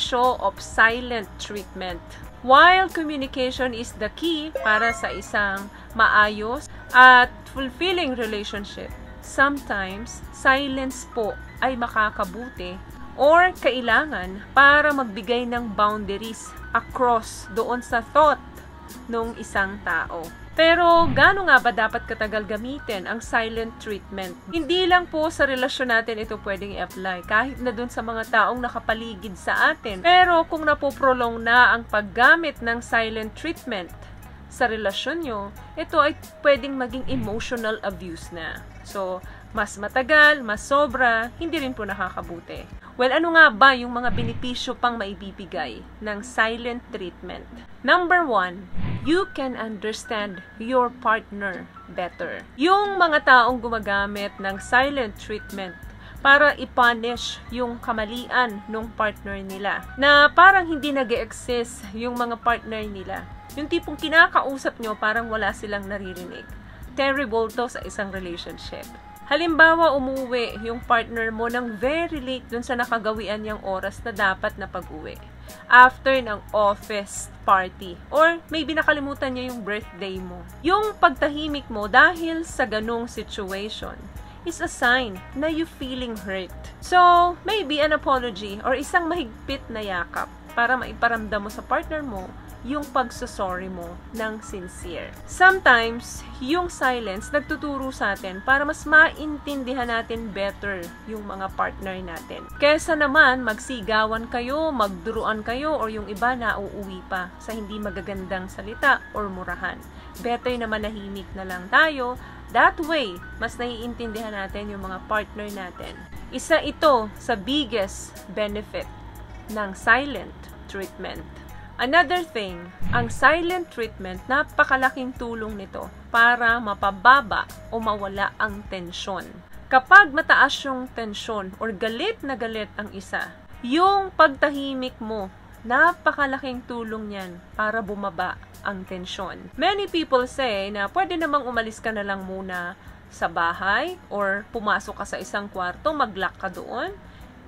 benepisyo of silent treatment. While communication is the key para sa isang maayos at fulfilling relationship, sometimes silence po ay makakabuti or kailangan para magbigay ng boundaries across doon sa thought ng isang tao. Pero gaano nga ba dapat katagal gamitin ang silent treatment? Hindi lang po sa relasyon natin ito pwedeng i-apply, kahit na dun sa mga taong nakapaligid sa atin. Pero kung napoprolong na ang paggamit ng silent treatment sa relasyon nyo, ito ay pwedeng maging emotional abuse na. So, mas matagal, mas sobra, hindi rin po nakakabuti. Well, ano nga ba yung mga benepisyo pang maibibigay ng silent treatment? Number 1, you can understand your partner better. Yung mga taong gumagamit ng silent treatment para i-punish yung kamalian ng partner nila, na parang hindi nag-e-exist yung mga partner nila. Yung tipong kinakausap nyo, parang wala silang naririnig. Terrible to sa isang relationship. Halimbawa, umuwi yung partner mo ng very late dun sa nakagawian niyang oras na dapat na pag-uwi. After ng office party. Or maybe nakalimutan niya yung birthday mo. Yung pagtahimik mo dahil sa ganong situation is a sign na you feeling hurt. So, maybe an apology or isang mahigpit na yakap para maiparamdam mo sa partner mo yung pagsasorry mo ng sincere. Sometimes, yung silence nagtuturo sa atin para mas maintindihan natin better yung mga partner natin. Kesa naman magsigawan kayo, magduruan kayo, or yung iba na uuwi pa sa hindi magagandang salita or murahan. Better na manahimik na lang tayo. That way, mas naiintindihan natin yung mga partner natin. Isa ito sa biggest benefit ng silent treatment. Another thing, ang silent treatment, napakalaking tulong nito para mapababa o mawala ang tensyon. Kapag mataas yung tensyon or galit na galit ang isa, yung pagtahimik mo, napakalaking tulong yan para bumaba ang tensyon. Many people say na pwede namang umalis ka na lang muna sa bahay or pumasok ka sa isang kwarto, mag-lock ka doon.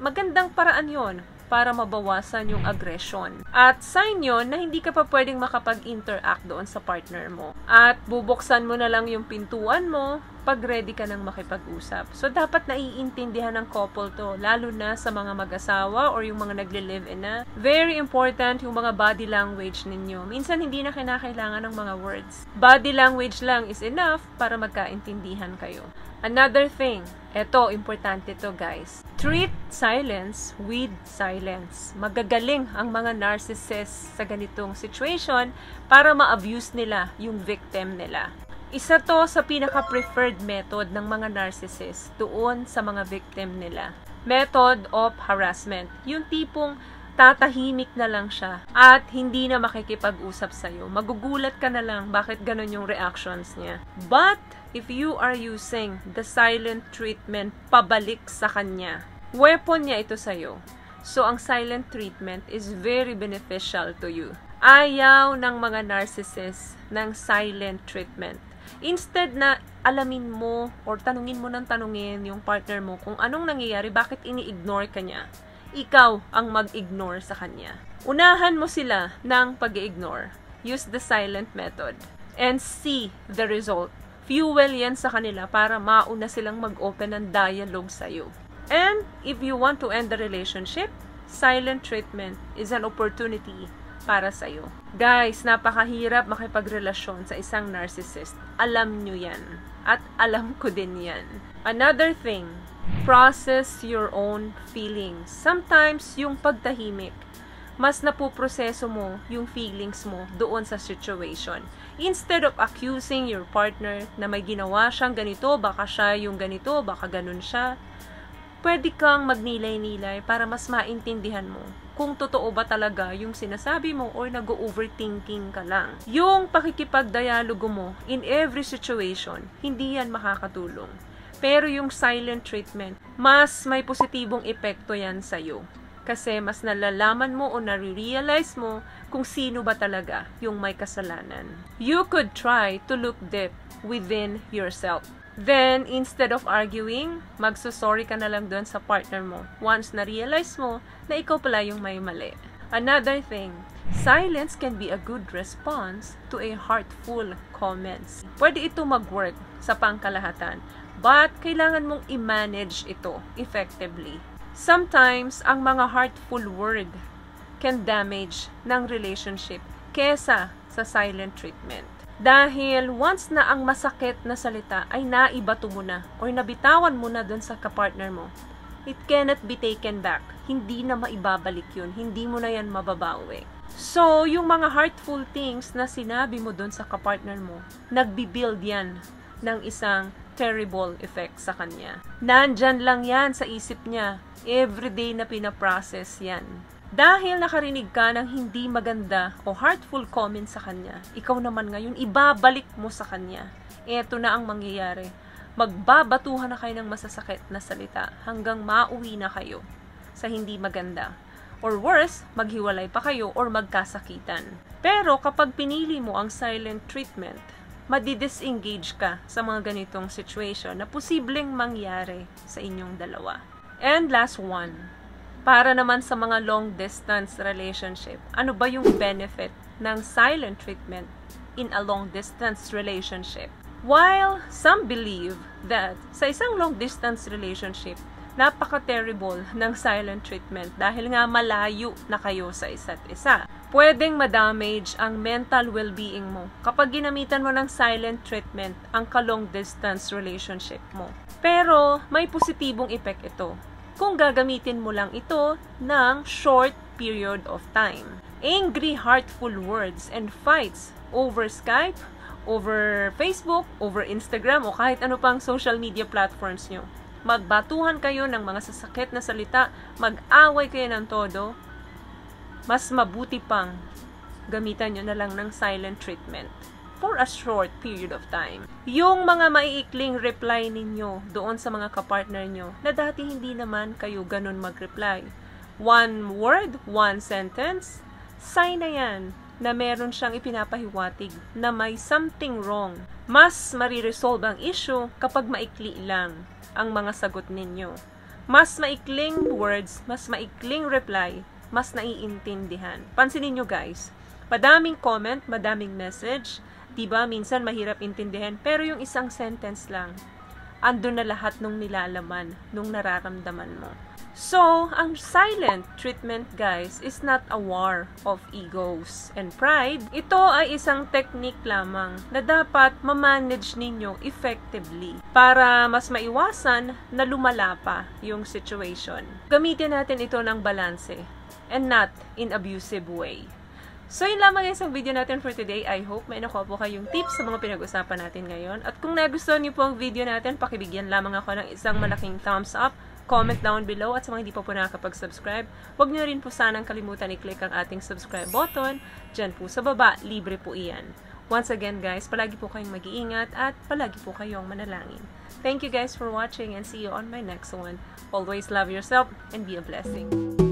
Magandang paraan yon para mabawasan yung aggression. At sign yon na hindi ka pa pwedeng makapag-interact doon sa partner mo. At bubuksan mo na lang yung pintuan mo pag ready ka nang makipag-usap. So, dapat naiintindihan ng couple to, lalo na sa mga mag-asawa or yung mga nagle-live-in na. Very important yung mga body language ninyo. Minsan, hindi na kinakailangan ng mga words. Body language lang is enough para magkaintindihan kayo. Another thing, eto, importante to guys. Treat silence with silence. Magagaling ang mga narcissists sa ganitong situation para ma-abuse nila yung victim nila. Isa to sa pinaka-preferred method ng mga narcissists doon sa mga victim nila. Method of harassment. Yung tipong tatahimik na lang siya at hindi na makikipag-usap sa'yo. Magugulat ka na lang bakit ganun yung reactions niya. But, if you are using the silent treatment pabalik sa kanya, weapon niya ito sa'yo. So, ang silent treatment is very beneficial to you. Ayaw ng mga narcissists ng silent treatment. Instead na alamin mo or tanungin mo ng tanungin yung partner mo kung anong nangyayari, bakit ini-ignore ka niya. Ikaw ang mag-ignore sa kanya. Unahan mo sila ng pag-ignore. Use the silent method and see the result. Fuel yan sa kanila para mauna silang mag-open ng dialogue sa'yo. And if you want to end the relationship, silent treatment is an opportunity para sa'yo. Guys, napakahirap makipagrelasyon sa isang narcissist. Alam nyo yan. At alam ko din yan. Another thing, process your own feelings. Sometimes, yung pagtahimik, mas napuproseso mo yung feelings mo doon sa situation. Instead of accusing your partner na may ginawa siyang ganito, baka siya yung ganito, baka ganun siya, pwede kang magnilay-nilay para mas maintindihan mo kung totoo ba talaga yung sinasabi mo or nag-overthinking ka lang. Yung pakikipagdialogo mo in every situation, hindi yan makakatulong. Pero yung silent treatment, mas may positibong epekto yan sa'yo. Kasi mas nalalaman mo o nare-realize mo kung sino ba talaga yung may kasalanan. You could try to look deep within yourself. Then, instead of arguing, magsusorry ka na lang doon sa partner mo once na-realize mo na ikaw pala yung may mali. Another thing, silence can be a good response to a heartful comments. Pwede ito mag-work sa pangkalahatan, but kailangan mong i-manage ito effectively. Sometimes, ang mga heartful word can damage ng relationship kesa sa silent treatment. Dahil once na ang masakit na salita ay naibato mo na or nabitawan mo na dun sa kapartner mo, it cannot be taken back. Hindi na maibabalik yun. Hindi mo na yan mababawi. So, yung mga heartful things na sinabi mo dun sa kapartner mo, nagbibuild yan ng isang terrible effect sa kanya. Nandyan lang yan sa isip niya. Everyday na pinaprocess yan. Dahil nakarinig ka ng hindi maganda o heartful comment sa kanya, ikaw naman ngayon, ibabalik mo sa kanya. Eto na ang mangyayari. Magbabatuhan na kayo ng masasakit na salita hanggang mauwi na kayo sa hindi maganda. Or worse, maghiwalay pa kayo or magkasakitan. Pero kapag pinili mo ang silent treatment, madi-disengage ka sa mga ganitong situation na posibleng mangyari sa inyong dalawa. And last one, para naman sa mga long-distance relationship, ano ba yung benefit ng silent treatment in a long-distance relationship? While some believe that sa isang long-distance relationship, napaka-terrible ng silent treatment dahil nga malayo na kayo sa isa't isa. Pwedeng ma-damage ang mental well-being mo kapag ginamitan mo ng silent treatment ang ka-long-distance relationship mo. Pero may positibong effect ito kung gagamitin mo lang ito ng short period of time. Angry, heartful words and fights over Skype, over Facebook, over Instagram, o kahit ano pang social media platforms nyo. Magbatuhan kayo ng mga sasakit na salita, mag-away kayo ng todo, mas mabuti pang gamitan nyo na lang ng silent treatment for a short period of time. Yung mga maiikling reply ninyo doon sa mga kapartner nyo na dati hindi naman kayo ganun mag-reply. One word, one sentence, sign na yan na meron siyang ipinapahiwatig na may something wrong. Mas mariresolve ang issue kapag maikli lang ang mga sagot ninyo. Mas maikling words, mas maikling reply, mas naiintindihan. Pansinin nyo guys, madaming comment, madaming message, diba, minsan mahirap intindihan, pero yung isang sentence lang, andun na lahat nung nilalaman, nung nararamdaman mo. So, ang silent treatment, guys, is not a war of egos and pride. Ito ay isang technique lamang na dapat ma-manage ninyo effectively para mas maiwasan na lumala pa yung situation. Gamitin natin ito ng balanse and not in abusive way. So, yun lamang guys ang video natin for today. I hope may nakuha po kayong tips sa mga pinag-usapan natin ngayon. At kung nagustuhan niyo po ang video natin, pakibigyan lamang ako ng isang malaking thumbs up, comment down below, at sa mga hindi pa po nakakapag-subscribe, huwag niyo rin po sanang kalimutan i-click ang ating subscribe button. Diyan po sa baba, libre po iyan. Once again guys, palagi po kayong mag-iingat at palagi po kayong manalangin. Thank you guys for watching and see you on my next one. Always love yourself and be a blessing.